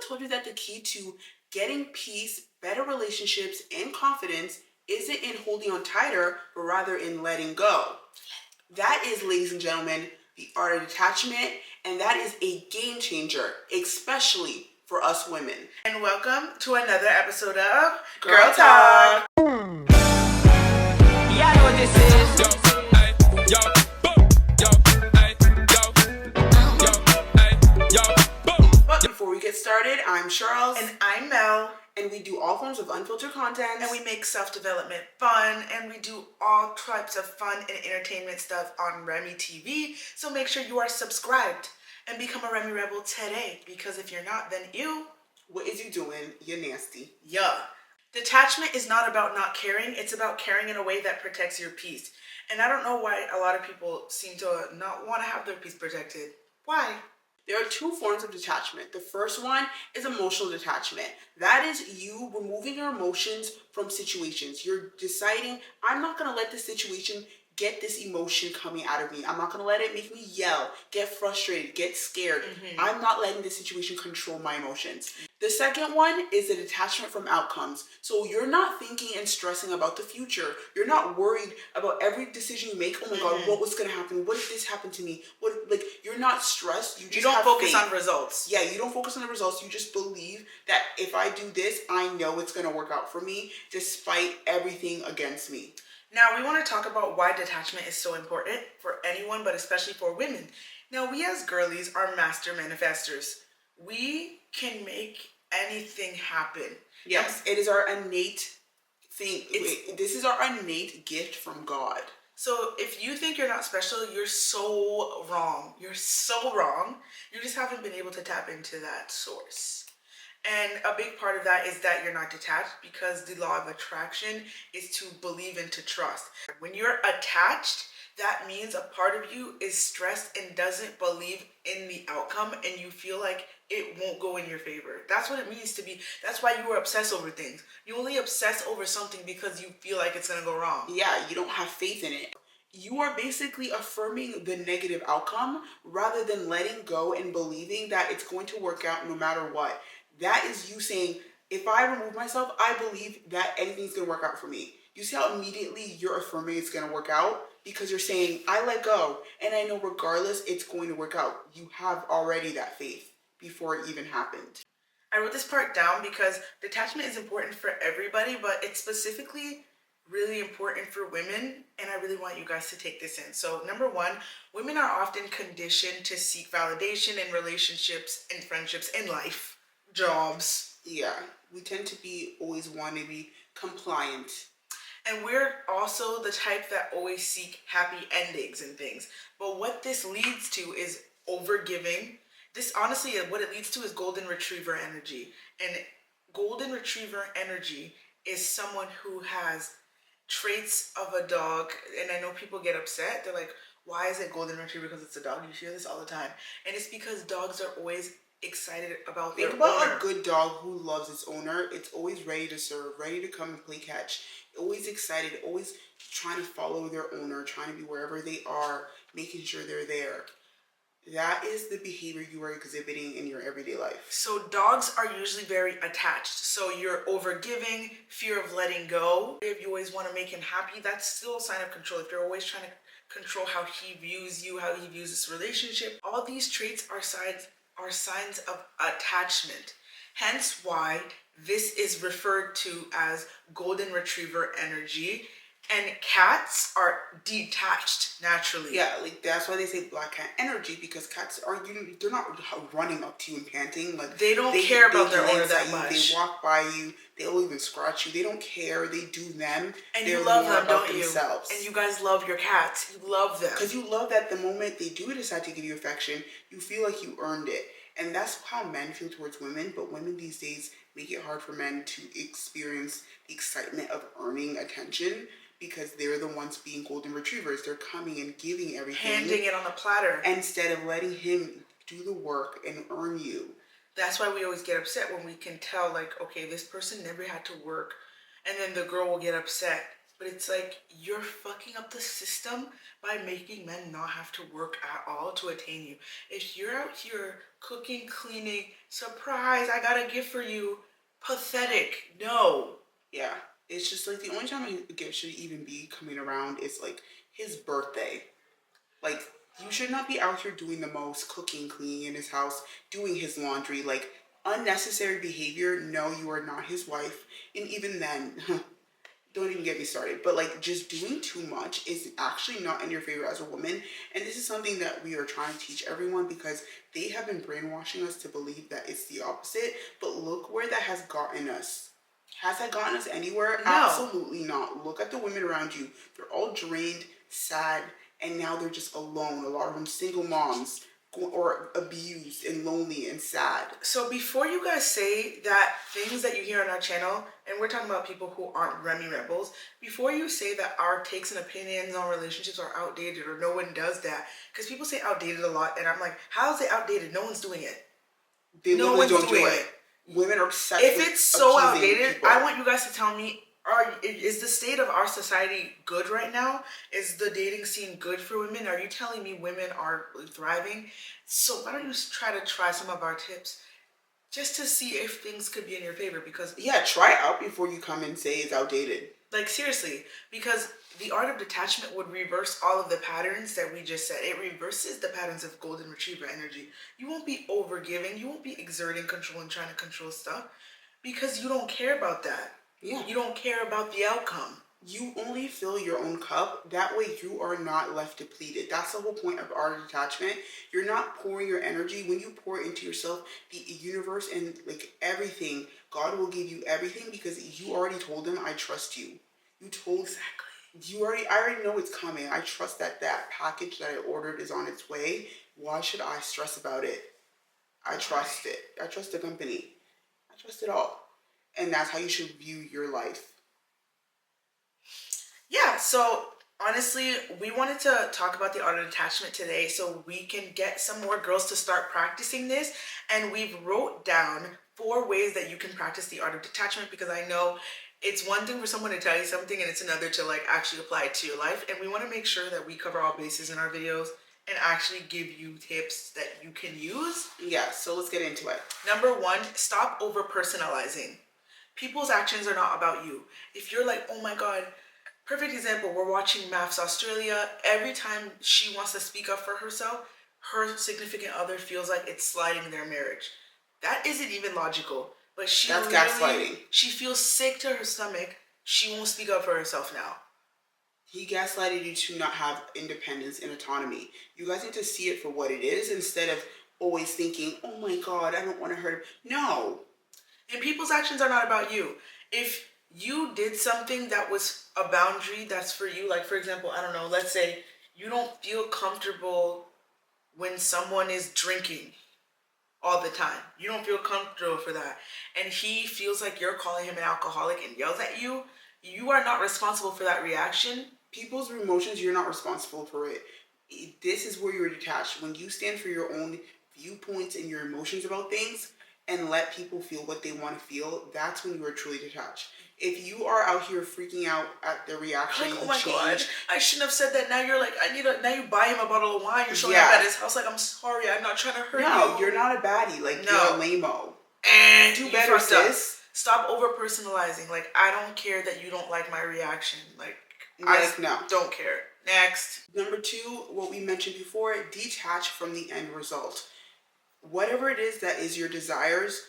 told you that the key to getting peace, better relationships, and confidence isn't in holding on tighter, but rather in letting go. That is, ladies and gentlemen, the art of detachment, and that is a game changer, especially for us women. And welcome to another episode of Girl Talk. Yeah, I know what this is. But before we get started, I'm Charles. And I'm Mel. And we do all forms of unfiltered content. And we make self-development fun. And we do all types of fun and entertainment stuff on Remy TV. So make sure you are subscribed and become a Remy Rebel today. Because if you're not, then you... What is you doing? You're nasty. Yeah. Detachment is not about not caring. It's about caring in a way that protects your peace. And I don't know why a lot of people seem to not want to have their peace protected. Why? There are two forms of detachment. The first one is emotional detachment. That is you removing your emotions from situations. You're deciding, I'm not going to let this situation get this emotion coming out of me. I'm not going to let it make me yell, get frustrated, get scared. I'm not letting this situation control my emotions. The second one is the detachment from outcomes. So you're not thinking and stressing about the future. You're not worried about every decision you make. Oh my God, what was going to happen? What if this happened to me? You're not stressed. You don't focus on results. Yeah, you don't focus on the results. You just believe that if I do this, I know it's going to work out for me despite everything against me. Now, we want to talk about why detachment is so important for anyone, but especially for women. Now, we as girlies are master manifestors. We can make anything happen. Yes, it is our innate thing. This is our innate gift from God. So if you think you're not special, you're so wrong. You're so wrong. You just haven't been able to tap into that source. And a big part of that is that you're not detached, because the law of attraction is to believe and to trust. When you're attached, that means a part of you is stressed and doesn't believe in the outcome, and you feel like it won't go in your favor. That's what it means to be. That's why you obsess over things. You only obsess over something because you feel like it's going to go wrong. Yeah, you don't have faith in it. You are basically affirming the negative outcome rather than letting go and believing that it's going to work out no matter what. That is you saying, if I remove myself, I believe that anything's going to work out for me. You see how immediately you're affirming it's going to work out? Because you're saying, I let go, and I know regardless, it's going to work out. You have already that faith before it even happened. I wrote this part down because detachment is important for everybody, but it's specifically really important for women, and I really want you guys to take this in. So number one, women are often conditioned to seek validation in relationships and friendships in life. Jobs. Yeah, we tend to be always want to be compliant. And we're also the type that always seek happy endings and things. But what this leads to is overgiving. This honestly, what it leads to is golden retriever energy. And golden retriever energy is someone who has traits of a dog. And I know people get upset. They're like, why is it golden retriever? Because it's a dog. You hear this all the time. And it's because dogs are always excited about their owner. Think about a good dog who loves its owner. It's always ready to serve, ready to come and play catch. Always excited, always trying to follow their owner, trying to be wherever they are, making sure they're there. That is the behavior you are exhibiting in your everyday life. So dogs are usually very attached. So you're overgiving, fear of letting go. If you always want to make him happy, that's still a sign of control. If you're always trying to control how he views you, how he views this relationship, all these traits are signs of attachment. Hence why this is referred to as golden retriever energy. And cats are detached naturally. Yeah, that's why they say black cat energy, because cats they're not running up to you and panting. They don't care about their owner that much. They walk by you. They'll even scratch you. They don't care. They do them. And you love them, don't you? Themselves. And you guys love your cats. You love them. Because you love that the moment they do decide to give you affection, you feel like you earned it. And that's how men feel towards women. But women these days make it hard for men to experience the excitement of earning attention, because they're the ones being golden retrievers. They're coming and giving everything. Handing it on a platter. Instead of letting him do the work and earn you. That's why we always get upset when we can tell, like, okay, this person never had to work. And then the girl will get upset but it's like you're fucking up the system by making men not have to work at all to attain you. If you're out here cooking, cleaning, surprise, I got a gift for you, pathetic. No. Yeah. It's just like the only time a gift should even be coming around is like his birthday. Like, you should not be out here doing the most, cooking, cleaning in his house, doing his laundry. Like, unnecessary behavior. No, you are not his wife. And even then, don't even get me started. But like, just doing too much is actually not in your favor as a woman. And this is something that we are trying to teach everyone because they have been brainwashing us to believe that it's the opposite. But look where that has gotten us. Has that gotten us anywhere? No. Absolutely not. Look at the women around you. They're all drained, sad, and now they're just alone. A lot of them single moms or abused and lonely and sad. So before you guys say that things that you hear on our channel, and we're talking about people who aren't Remy rebels, before you say that our takes and opinions on relationships are outdated or no one does that, because people say outdated a lot, and I'm like, how is it outdated? No one's doing it. They No literally one's don't do doing it. Women are obsessed If with it's so appeasing outdated, people. I want you guys to tell me, is the state of our society good right now? Is the dating scene good for women? Are you telling me women are thriving? So why don't you try some of our tips just to see if things could be in your favor? Because Yeah, try it out before you come and say it's outdated. like seriously, because the art of detachment would reverse all of the patterns that we just said. It reverses the patterns of golden retriever energy. You won't be overgiving. You won't be exerting control and trying to control stuff because you don't care about that. Yeah. You don't care about the outcome. You only fill your own cup. That way you are not left depleted. That's the whole point of art of detachment. You're not pouring your energy. When you pour into yourself, the universe and like everything, God will give you everything because you already told him, I trust you. You told Exactly. I already know it's coming. I trust that that package that I ordered is on its way. Why should I stress about it? I trust it. I trust the company. I trust it all. And that's how you should view your life. Yeah, so honestly, we wanted to talk about the art of detachment today so we can get some more girls to start practicing this. And we've wrote down 4 ways that you can practice the art of detachment because I know it's one thing for someone to tell you something and it's another to like actually apply it to your life. And we want to make sure that we cover all bases in our videos and actually give you tips that you can use. Yeah, so let's get into it. Number 1, stop over-personalizing. People's actions are not about you. If you're like, oh my God, perfect example, we're watching Maths Australia. Every time she wants to speak up for herself, her significant other feels like it's sliding their marriage. That isn't even logical. But That's gaslighting. she feels sick to her stomach. She won't speak up for herself now. He gaslighted you to not have independence and autonomy. You guys need to see it for what it is instead of always thinking, oh my God, I don't want to hurt him. No. And people's actions are not about you. If you did something that was a boundary that's for you, like for example, I don't know, let's say you don't feel comfortable when someone is drinking all the time. You don't feel comfortable for that. And he feels like you're calling him an alcoholic and yells at you. You are not responsible for that reaction. People's emotions, you're not responsible for it. This is where you're detached. When you stand for your own viewpoints and your emotions about things and let people feel what they want to feel, that's when you are truly detached. If you are out here freaking out at the reaction, like, oh my God, I shouldn't have said that. Now you're like, now you buy him a bottle of wine. You're showing up at his house like, I'm sorry, I'm not trying to hurt you. No, you're not a baddie. Like, you're a lame-o. And do better, sis. Stop over-personalizing. Like, I don't care that you don't like my reaction. Like no. Don't care. Next. Number 2, what we mentioned before, detach from the end result. Whatever it is that is your desires,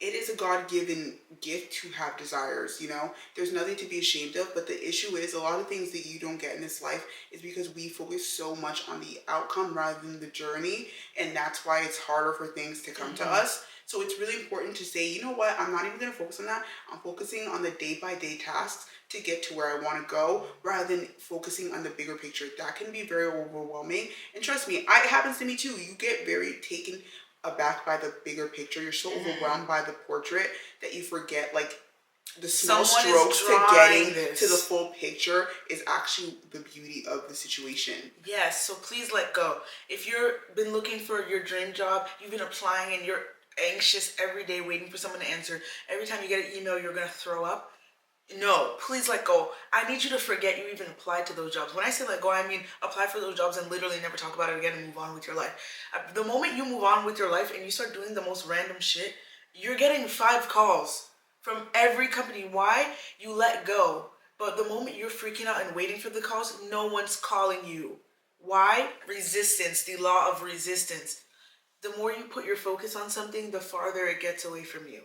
it is a God-given gift to have desires, you know? There's nothing to be ashamed of, but the issue is a lot of things that you don't get in this life is because we focus so much on the outcome rather than the journey, and that's why it's harder for things to come to us. So it's really important to say, you know what, I'm not even going to focus on that. I'm focusing on the day-by-day tasks to get to where I want to go rather than focusing on the bigger picture. That can be very overwhelming. And trust me, it happens to me too. You get very taken aback by the bigger picture. You're so overwhelmed by the portrait that you forget like the small strokes to getting to the full picture is actually the beauty of the situation. Yes, so please let go. If you've been looking for your dream job, you've been applying and you're anxious every day waiting for someone to answer. Every time you get an email, you're going to throw up. No, please let go. I need you to forget you even applied to those jobs. When I say let go, I mean apply for those jobs and literally never talk about it again and move on with your life. The moment you move on with your life and you start doing the most random shit, you're getting 5 calls from every company. Why? You let go. But the moment you're freaking out and waiting for the calls, no one's calling you. Why? Resistance, the law of resistance. The more you put your focus on something, the farther it gets away from you.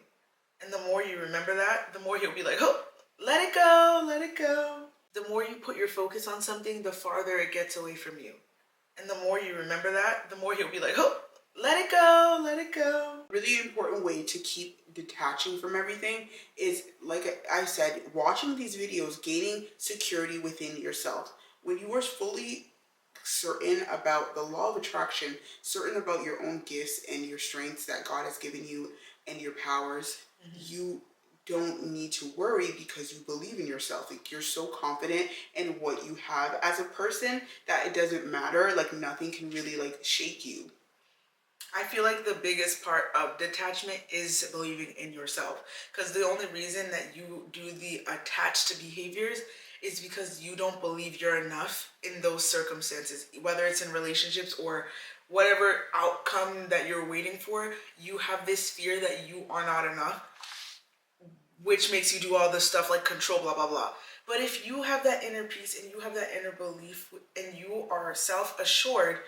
And the more you remember that, the more you'll be like, oh, let it go, let it go. The more you put your focus on something, the farther it gets away from you. And the more you remember that, the more you'll be like, oh, let it go, let it go. Really important way to keep detaching from everything is, like I said, watching these videos, gaining security within yourself. When you are fully certain about the law of attraction, certain about your own gifts and your strengths that God has given you and your powers, you don't need to worry because you believe in yourself. Like, you're so confident in what you have as a person that it doesn't matter. Like, nothing can really like shake you. I feel like the biggest part of detachment is believing in yourself. Because the only reason that you do the attached behaviors is because you don't believe you're enough in those circumstances. Whether it's in relationships or whatever outcome that you're waiting for, you have this fear that you are not enough, which makes you do all this stuff like control, blah, blah, blah. But if you have that inner peace and you have that inner belief and you are self-assured,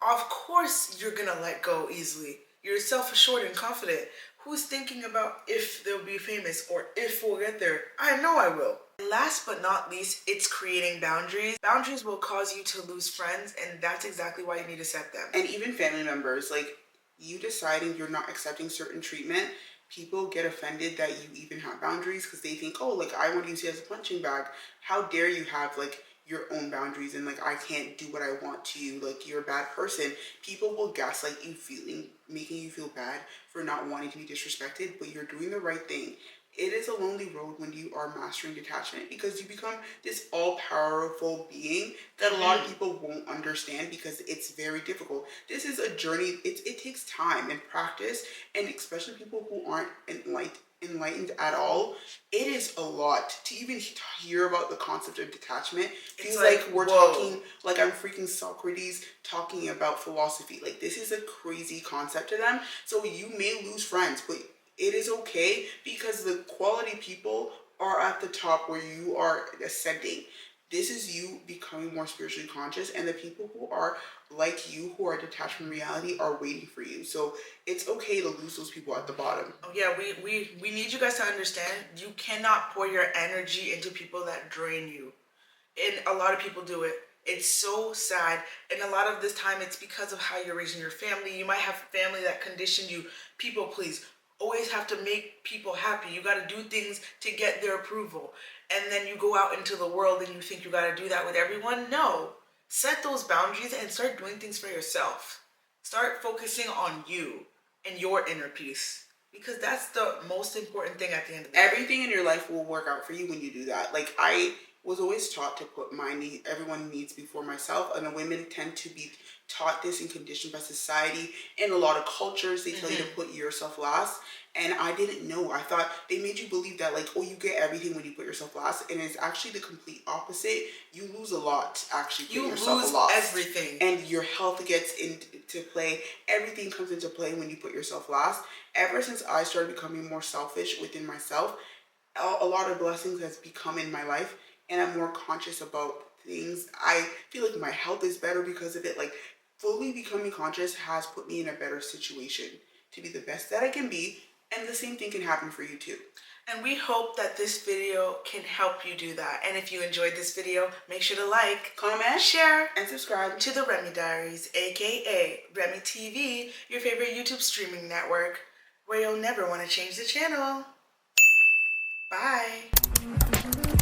of course you're gonna let go easily. You're self-assured and confident. Who's thinking about if they'll be famous or if we'll get there? I know I will. Last but not least, it's creating boundaries. Boundaries will cause you to lose friends, and that's exactly why you need to set them. And even family members, like, you deciding you're not accepting certain treatment, people get offended that you even have boundaries because they think, oh, like, I want to use you as a punching bag. How dare you have like your own boundaries and like I can't do what I want to you, like you're a bad person. People will gaslight you, making you feel bad for not wanting to be disrespected, but you're doing the right thing. It is a lonely road when you are mastering detachment because you become this all-powerful being that a lot of people won't understand because it's very difficult. This is a journey. It takes time and practice, and especially people who aren't enlightened at all, it is a lot to even hear about the concept of detachment. Feels like we're talking, like I'm freaking Socrates talking about philosophy. Like, this is a crazy concept to them. So you may lose friends, but it is okay because the quality people are at the top where you are ascending. This is you becoming more spiritually conscious, and the people who are like you, who are detached from reality, are waiting for you. So it's okay to lose those people at the bottom. Oh, yeah, we need you guys to understand you cannot pour your energy into people that drain you. And a lot of people do it. It's so sad. And a lot of this time it's because of how you're raising your family. You might have family that conditioned you. People please. Always have to make people happy. You got to do things to get their approval. And then you go out into the world and you think you got to do that with everyone. No. Set those boundaries and start doing things for yourself. Start focusing on you and your inner peace. Because that's the most important thing at the end of the day. Everything in your life will work out for you when you do that. Like, I was always taught to put everyone needs before myself, and the women tend to be taught this and conditioned by society. In a lot of cultures, they tell you to put yourself last, and I didn't know. I thought they made you believe that, like, oh, you get everything when you put yourself last, and it's actually the complete opposite. You lose a lot actually putting yourself last. Everything, and your health gets into play. Everything comes into play when you put yourself last. Ever since I started becoming more selfish within myself, a lot of blessings has become in my life, and I'm more conscious about things. I feel like my health is better because of it. Like, fully becoming conscious has put me in a better situation to be the best that I can be, and the same thing can happen for you too. And we hope that this video can help you do that. And if you enjoyed this video, make sure to like, comment, share, and subscribe to the Remy Diaries, aka Remy TV, your favorite YouTube streaming network, where you'll never want to change the channel. Bye.